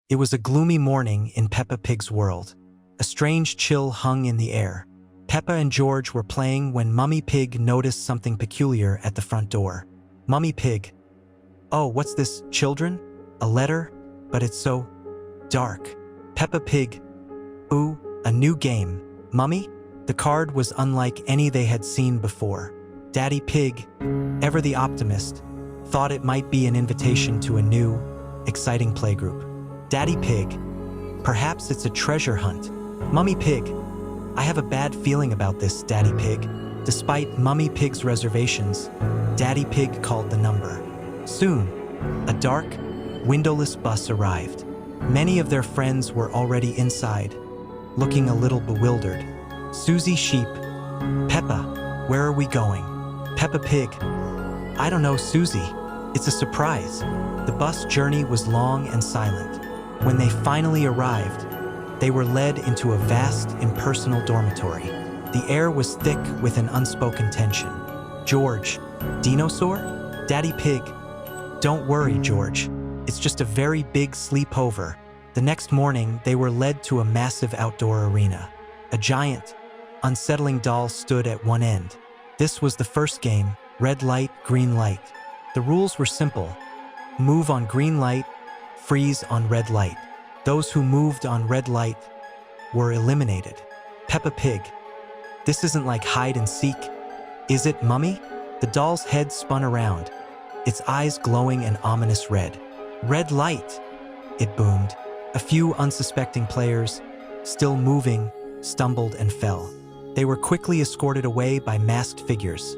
It was a gloomy morning in Peppa Pig's world. A strange chill hung in the air. Peppa and George were playing when Mummy Pig noticed something peculiar at the front door. Mummy Pig, "Oh, what's this, children? A letter? But it's so dark." Peppa Pig, "Ooh, a new game. Mummy?" The card was unlike any they had seen before. Daddy Pig, ever the optimist, thought it might be an invitation to a new, exciting playgroup. Daddy Pig, "Perhaps it's a treasure hunt." Mummy Pig, "I have a bad feeling about this, Daddy Pig." Despite Mummy Pig's reservations, Daddy Pig called the number. Soon, a dark, windowless bus arrived. Many of their friends were already inside, looking a little bewildered. Susie Sheep, "Peppa, where are we going?" Peppa Pig, "I don't know, Susie. It's a surprise." The bus journey was long and silent. When they finally arrived, they were led into a vast, impersonal dormitory. The air was thick with an unspoken tension. George, "Dinosaur?" Daddy Pig, "Don't worry, George. It's just a very big sleepover." The next morning, they were led to a massive outdoor arena. A giant, unsettling doll stood at one end. This was the first game, red light, green light. The rules were simple. Move on green light, freeze on red light. Those who moved on red light were eliminated. Peppa Pig, "This isn't like hide and seek, is it, Mummy?" The doll's head spun around, its eyes glowing an ominous red. "Red light!" it boomed. A few unsuspecting players, still moving, stumbled and fell. They were quickly escorted away by masked figures,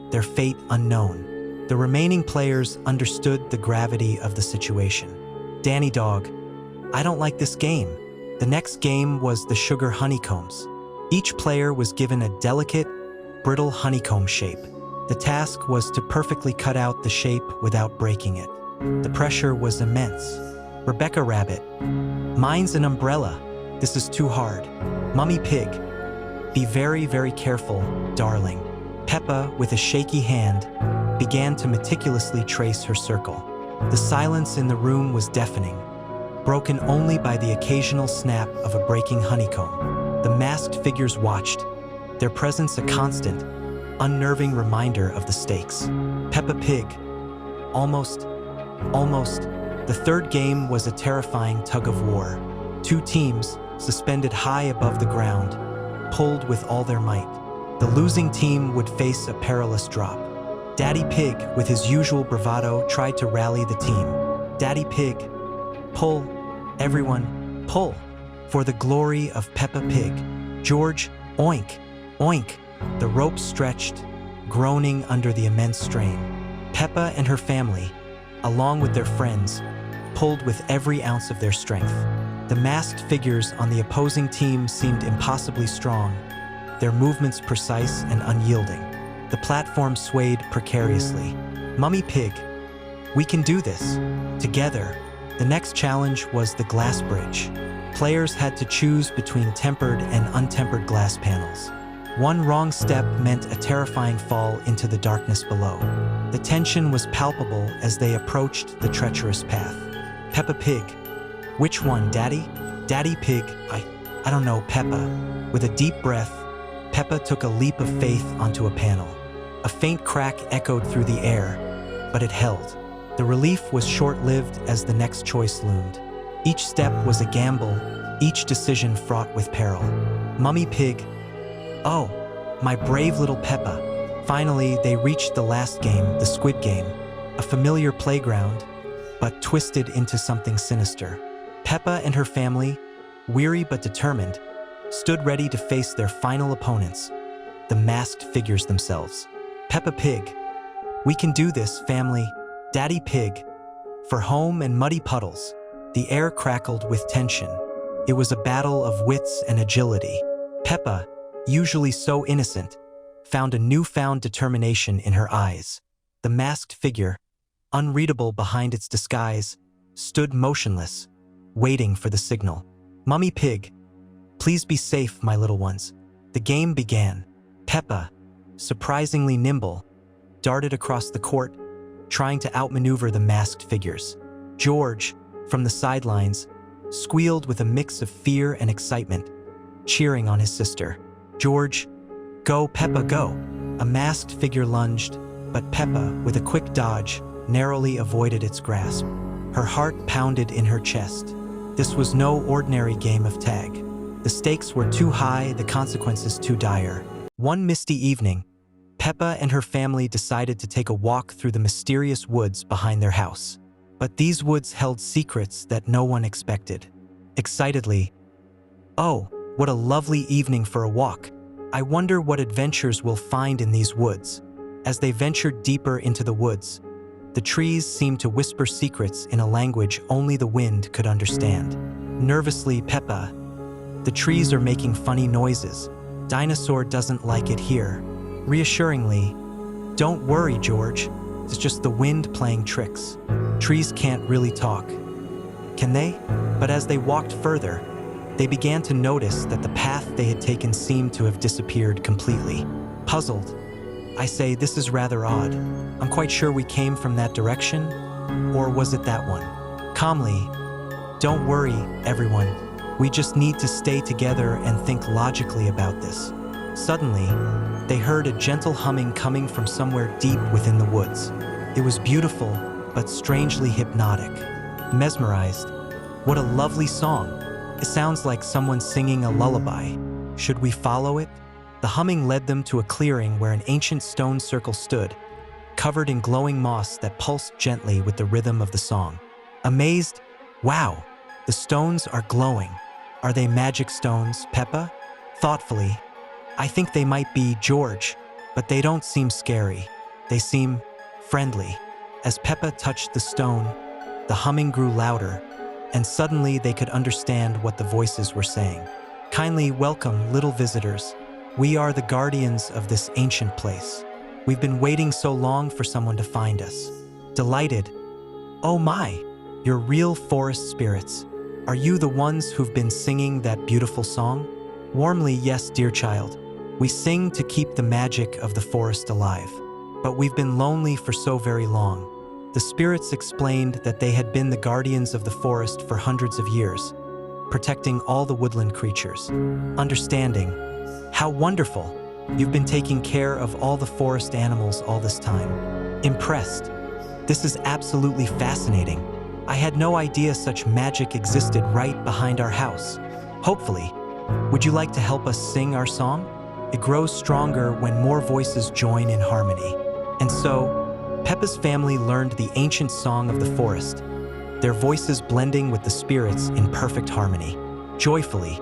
their fate unknown. The remaining players understood the gravity of the situation. Danny Dog, "I don't like this game." The next game was the sugar honeycombs. Each player was given a delicate, brittle honeycomb shape. The task was to perfectly cut out the shape without breaking it. The pressure was immense. Rebecca Rabbit, "Mine's an umbrella. This is too hard." Mummy Pig, "Be very, very careful, darling." Peppa, with a shaky hand, began to meticulously trace her circle. The silence in the room was deafening, broken only by the occasional snap of a breaking honeycomb. The masked figures watched, their presence a constant, unnerving reminder of the stakes. Peppa Pig, almost. The third game was a terrifying tug-of-war. Two teams, suspended high above the ground, pulled with all their might. The losing team would face a perilous drop. Daddy Pig, with his usual bravado, tried to rally the team. Daddy Pig, "Pull, everyone, pull, for the glory of Peppa Pig." George, "Oink, oink." The rope stretched, groaning under the immense strain. Peppa and her family, along with their friends, pulled with every ounce of their strength. The masked figures on the opposing team seemed impossibly strong, their movements precise and unyielding. The platform swayed precariously. Mummy Pig, "We can do this. Together." The next challenge was the glass bridge. Players had to choose between tempered and untempered glass panels. One wrong step meant a terrifying fall into the darkness below. The tension was palpable as they approached the treacherous path. Peppa Pig, "Which one, Daddy?" Daddy Pig, I don't know, Peppa." With a deep breath, Peppa took a leap of faith onto a panel. A faint crack echoed through the air, but it held. The relief was short-lived as the next choice loomed. Each step was a gamble, each decision fraught with peril. Mummy Pig, "Oh, my brave little Peppa." Finally, they reached the last game, the Squid Game, a familiar playground, but twisted into something sinister. Peppa and her family, weary but determined, stood ready to face their final opponents, the masked figures themselves. Peppa Pig, "We can do this, family." Daddy Pig, "For home and muddy puddles." The air crackled with tension. It was a battle of wits and agility. Peppa, usually so innocent, found a newfound determination in her eyes. The masked figure, unreadable behind its disguise, stood motionless, waiting for the signal. Mummy Pig, "Please be safe, my little ones." The game began. Peppa, surprisingly nimble, darted across the court, trying to outmaneuver the masked figures. George, from the sidelines, squealed with a mix of fear and excitement, cheering on his sister. "George, go, Peppa, go!" A masked figure lunged, but Peppa, with a quick dodge, narrowly avoided its grasp. Her heart pounded in her chest. This was no ordinary game of tag. The stakes were too high, the consequences too dire. One misty evening, Peppa and her family decided to take a walk through the mysterious woods behind their house. But these woods held secrets that no one expected. Excitedly, "Oh, what a lovely evening for a walk. I wonder what adventures we'll find in these woods." As they ventured deeper into the woods, the trees seemed to whisper secrets in a language only the wind could understand. Nervously, Peppa, "The trees are making funny noises. Dinosaur doesn't like it here." Reassuringly, "Don't worry, George. It's just the wind playing tricks. Trees can't really talk. Can they?" But as they walked further, they began to notice that the path they had taken seemed to have disappeared completely. Puzzled, "I say, this is rather odd. I'm quite sure we came from that direction, or was it that one?" Calmly, "Don't worry, everyone. We just need to stay together and think logically about this." Suddenly, they heard a gentle humming coming from somewhere deep within the woods. It was beautiful, but strangely hypnotic. Mesmerized, "What a lovely song. It sounds like someone singing a lullaby. Should we follow it?" The humming led them to a clearing where an ancient stone circle stood, covered in glowing moss that pulsed gently with the rhythm of the song. Amazed, "Wow, the stones are glowing. Are they magic stones, Peppa?" Thoughtfully, "I think they might be, George, but they don't seem scary. They seem friendly." As Peppa touched the stone, the humming grew louder, and suddenly they could understand what the voices were saying. "Kindly welcome, little visitors. We are the guardians of this ancient place. We've been waiting so long for someone to find us." Delighted, "Oh my, you're real forest spirits. Are you the ones who've been singing that beautiful song?" Warmly, "Yes, dear child. We sing to keep the magic of the forest alive. But we've been lonely for so very long." The spirits explained that they had been the guardians of the forest for hundreds of years, protecting all the woodland creatures. Understanding, "How wonderful! You've been taking care of all the forest animals all this time." Impressed, "This is absolutely fascinating. I had no idea such magic existed right behind our house. Hopefully, would you like to help us sing our song? It grows stronger when more voices join in harmony." And so, Peppa's family learned the ancient song of the forest, their voices blending with the spirits in perfect harmony. Joyfully,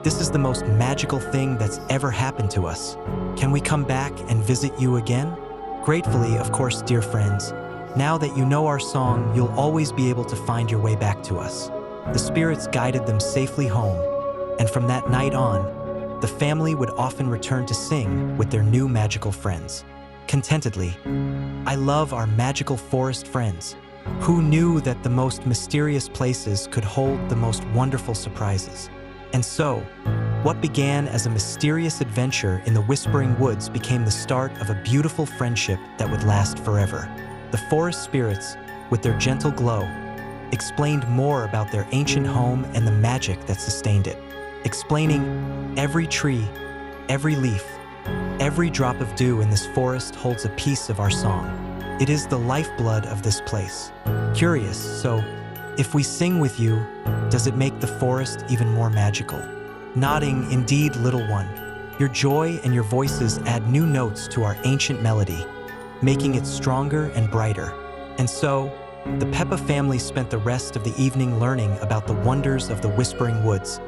"This is the most magical thing that's ever happened to us. Can we come back and visit you again?" Gratefully, of course, dear friends. Now that you know our song, you'll always be able to find your way back to us. The spirits guided them safely home, and from that night on, the family would often return to sing with their new magical friends. Contentedly, "I love our magical forest friends. Who knew that the most mysterious places could hold the most wonderful surprises?" And so, what began as a mysterious adventure in the Whispering Woods became the start of a beautiful friendship that would last forever. The forest spirits, with their gentle glow, explained more about their ancient home and the magic that sustained it, explaining, "Every tree, every leaf, every drop of dew in this forest holds a piece of our song. It is the lifeblood of this place." Curious, so if we sing with you, does it make the forest even more magical? Nodding, "Indeed, little one. Your joy and your voices add new notes to our ancient melody, making it stronger and brighter." And so, the Peppa family spent the rest of the evening learning about the wonders of the Whispering Woods,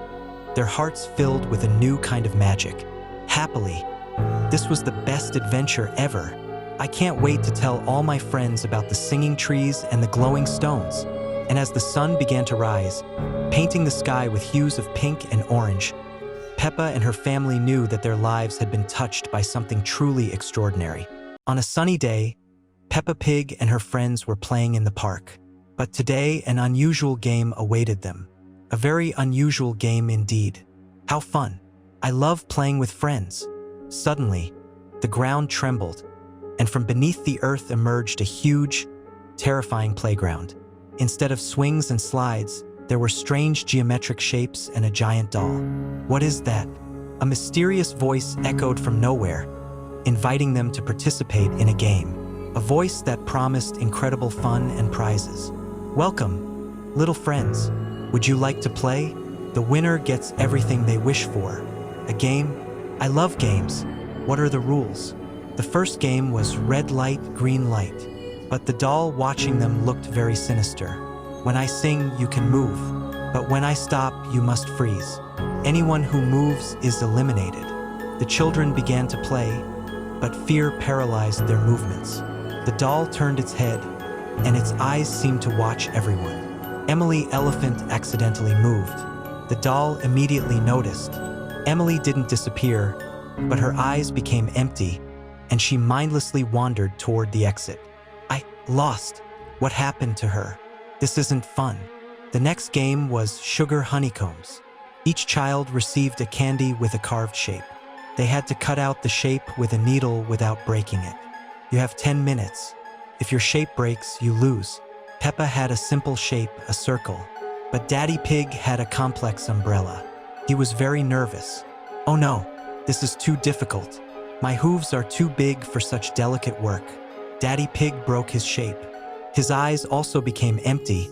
their hearts filled with a new kind of magic. Happily, "This was the best adventure ever. I can't wait to tell all my friends about the singing trees and the glowing stones." And as the sun began to rise, painting the sky with hues of pink and orange, Peppa and her family knew that their lives had been touched by something truly extraordinary. On a sunny day, Peppa Pig and her friends were playing in the park. But today, an unusual game awaited them. A very unusual game indeed. How fun! I love playing with friends. Suddenly, the ground trembled, and from beneath the earth emerged a huge, terrifying playground. Instead of swings and slides, There were strange geometric shapes and a giant doll. "What is that?" A mysterious voice echoed from nowhere, inviting them to participate in a game. A voice that promised incredible fun and prizes. "Welcome, little friends. Would you like to play? The winner gets everything they wish for." "A game? I love games. What are the rules?" The first game was red light, green light, but the doll watching them looked very sinister. "When I sing, you can move, but when I stop, you must freeze. Anyone who moves is eliminated." The children began to play, but fear paralyzed their movements. The doll turned its head, and its eyes seemed to watch everyone. Emily Elephant accidentally moved. The doll immediately noticed. Emily didn't disappear, but her eyes became empty, and she mindlessly wandered toward the exit. "I lost. What happened to her? This isn't fun." The next game was Sugar Honeycombs. Each child received a candy with a carved shape. They had to cut out the shape with a needle without breaking it. "You have 10 minutes. If your shape breaks, you lose." Peppa had a simple shape, a circle, but Daddy Pig had a complex umbrella. He was very nervous. "Oh no, this is too difficult. My hooves are too big for such delicate work." Daddy Pig broke his shape. His eyes also became empty,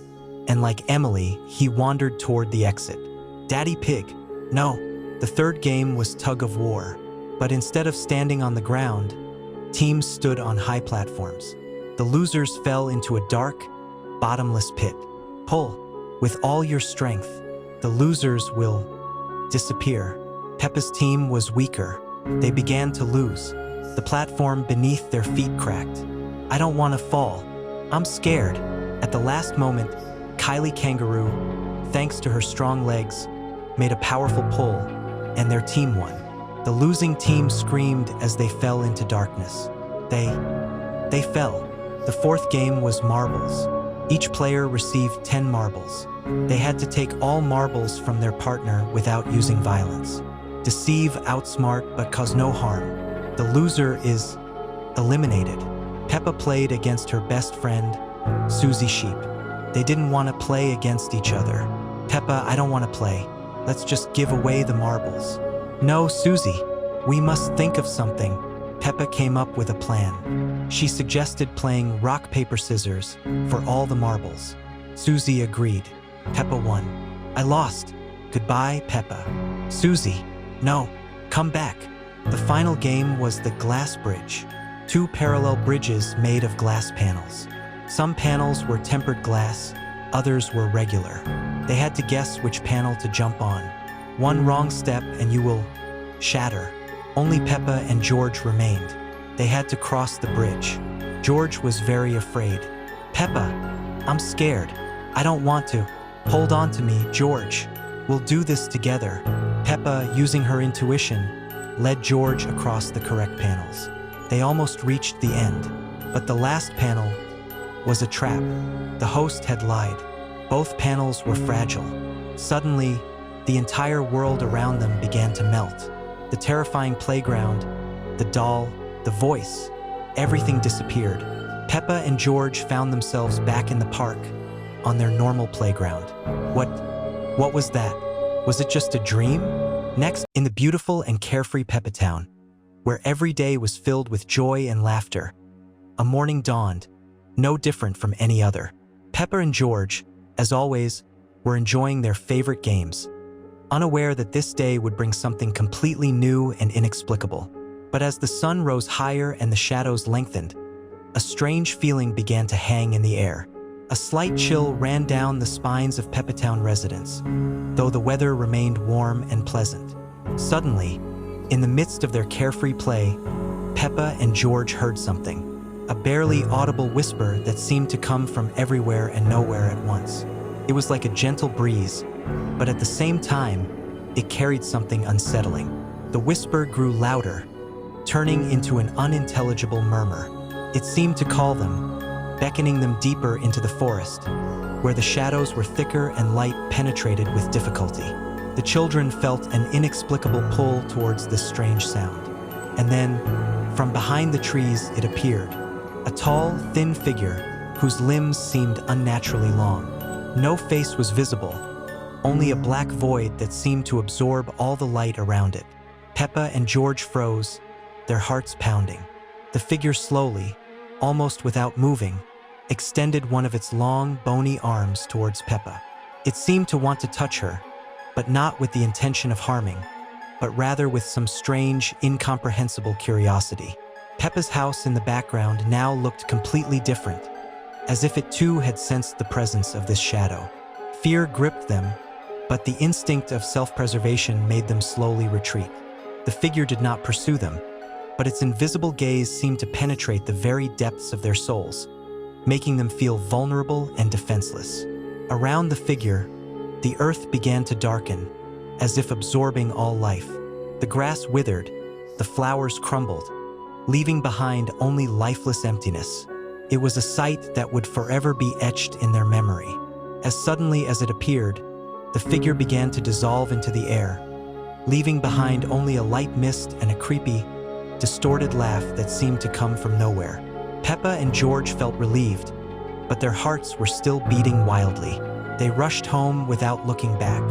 and like Emily, he wandered toward the exit. Daddy Pig, no. The third game was Tug of War, but instead of standing on the ground, teams stood on high platforms. The losers fell into a dark, bottomless pit. Pull with all your strength. The losers will disappear. Peppa's team was weaker. They began to lose. The platform beneath their feet cracked. "I don't want to fall. I'm scared." At the last moment, Kylie Kangaroo, thanks to her strong legs, made a powerful pull, and their team won. The losing team screamed as they fell into darkness. They fell. The fourth game was marbles. Each player received 10 marbles. They had to take all marbles from their partner without using violence. Deceive, outsmart, but cause no harm. The loser is eliminated. Peppa played against her best friend, Susie Sheep. They didn't want to play against each other. "Peppa, I don't want to play. Let's just give away the marbles." "No, Susie, we must think of something." Peppa came up with a plan. She suggested playing rock, paper, scissors for all the marbles. Susie agreed. Peppa won. "I lost. Goodbye, Peppa." "Susie, no, come back." The final game was the glass bridge. 2 parallel bridges made of glass panels. Some panels were tempered glass, others were regular. They had to guess which panel to jump on. One wrong step and you will shatter. Only Peppa and George remained. They had to cross the bridge. George was very afraid. "Peppa, I'm scared. I don't want to." "Hold on to me, George. We'll do this together." Peppa, using her intuition, led George across the correct panels. They almost reached the end, but the last panel was a trap. The host had lied. Both panels were fragile. Suddenly, the entire world around them began to melt. The terrifying playground, the doll, the voice, everything disappeared. Peppa and George found themselves back in the park, on their normal playground. What was that? Was it just a dream? Next, in the beautiful and carefree Peppa Town, where every day was filled with joy and laughter, a morning dawned, no different from any other. Peppa and George, as always, were enjoying their favorite games, unaware that this day would bring something completely new and inexplicable. But as the sun rose higher and the shadows lengthened, a strange feeling began to hang in the air. A slight chill ran down the spines of Peppa Town residents, though the weather remained warm and pleasant. Suddenly, in the midst of their carefree play, Peppa and George heard something. A barely audible whisper that seemed to come from everywhere and nowhere at once. It was like a gentle breeze, but at the same time, it carried something unsettling. The whisper grew louder, turning into an unintelligible murmur. It seemed to call them, beckoning them deeper into the forest, where the shadows were thicker and light penetrated with difficulty. The children felt an inexplicable pull towards this strange sound. And then, from behind the trees, it appeared. A tall, thin figure whose limbs seemed unnaturally long. No face was visible, only a black void that seemed to absorb all the light around it. Peppa and George froze, their hearts pounding. The figure slowly, almost without moving, extended one of its long, bony arms towards Peppa. It seemed to want to touch her, but not with the intention of harming, but rather with some strange, incomprehensible curiosity. Peppa's house in the background now looked completely different, as if it too had sensed the presence of this shadow. Fear gripped them, but the instinct of self-preservation made them slowly retreat. The figure did not pursue them, but its invisible gaze seemed to penetrate the very depths of their souls, making them feel vulnerable and defenseless. Around the figure, the earth began to darken, as if absorbing all life. The grass withered, the flowers crumbled, leaving behind only lifeless emptiness. It was a sight that would forever be etched in their memory. As suddenly as it appeared, the figure began to dissolve into the air, leaving behind only a light mist and a creepy, distorted laugh that seemed to come from nowhere. Peppa and George felt relieved, but their hearts were still beating wildly. They rushed home without looking back.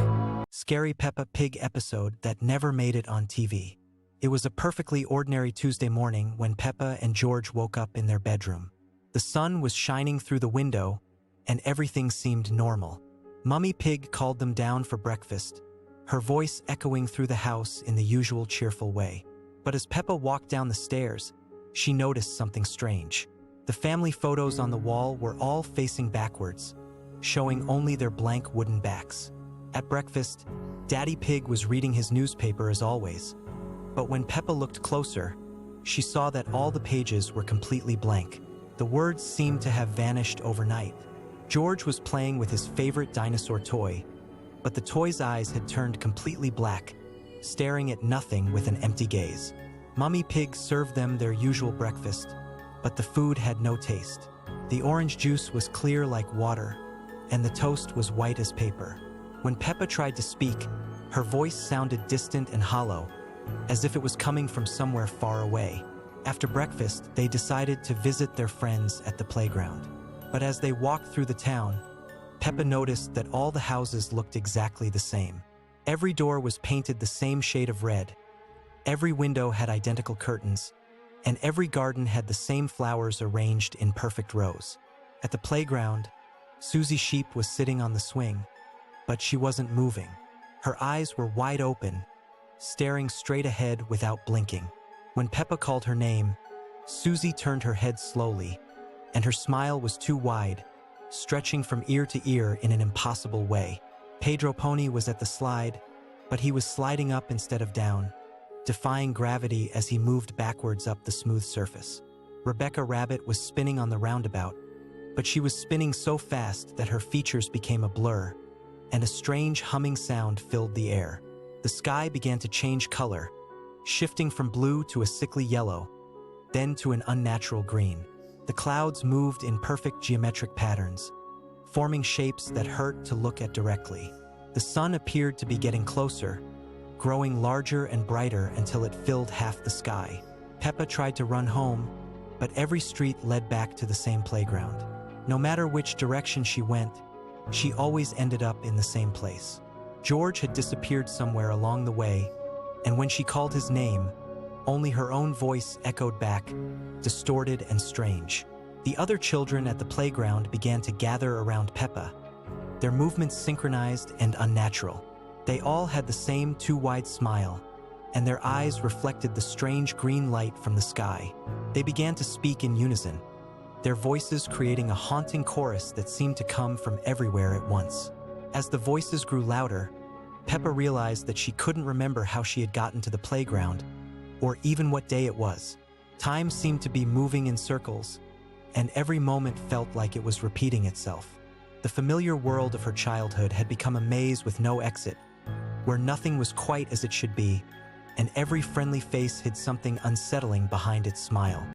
Scary Peppa Pig episode that never made it on TV. It was a perfectly ordinary Tuesday morning when Peppa and George woke up in their bedroom. The sun was shining through the window, and everything seemed normal. Mummy Pig called them down for breakfast, her voice echoing through the house in the usual cheerful way. But as Peppa walked down the stairs, she noticed something strange. The family photos on the wall were all facing backwards, showing only their blank wooden backs. At breakfast, Daddy Pig was reading his newspaper as always. But when Peppa looked closer, she saw that all the pages were completely blank. The words seemed to have vanished overnight. George was playing with his favorite dinosaur toy, but the toy's eyes had turned completely black, staring at nothing with an empty gaze. Mummy Pig served them their usual breakfast, but the food had no taste. The orange juice was clear like water, and the toast was white as paper. When Peppa tried to speak, her voice sounded distant and hollow, as if it was coming from somewhere far away. After breakfast, they decided to visit their friends at the playground. But as they walked through the town, Peppa noticed that all the houses looked exactly the same. Every door was painted the same shade of red, every window had identical curtains, and every garden had the same flowers arranged in perfect rows. At the playground, Susie Sheep was sitting on the swing, but she wasn't moving. Her eyes were wide open, staring straight ahead without blinking. When Peppa called her name, Susie turned her head slowly, and her smile was too wide, stretching from ear to ear in an impossible way. Pedro Pony was at the slide, but he was sliding up instead of down, defying gravity as he moved backwards up the smooth surface. Rebecca Rabbit was spinning on the roundabout, but she was spinning so fast that her features became a blur, and a strange humming sound filled the air. The sky began to change color, shifting from blue to a sickly yellow, then to an unnatural green. The clouds moved in perfect geometric patterns, forming shapes that hurt to look at directly. The sun appeared to be getting closer, growing larger and brighter until it filled half the sky. Peppa tried to run home, but every street led back to the same playground. No matter which direction she went, she always ended up in the same place. George had disappeared somewhere along the way, and when she called his name, only her own voice echoed back, distorted and strange. The other children at the playground began to gather around Peppa, their movements synchronized and unnatural. They all had the same too-wide smile, and their eyes reflected the strange green light from the sky. They began to speak in unison, their voices creating a haunting chorus that seemed to come from everywhere at once. As the voices grew louder, Peppa realized that she couldn't remember how she had gotten to the playground, or even what day it was. Time seemed to be moving in circles, and every moment felt like it was repeating itself. The familiar world of her childhood had become a maze with no exit, where nothing was quite as it should be, and every friendly face hid something unsettling behind its smile.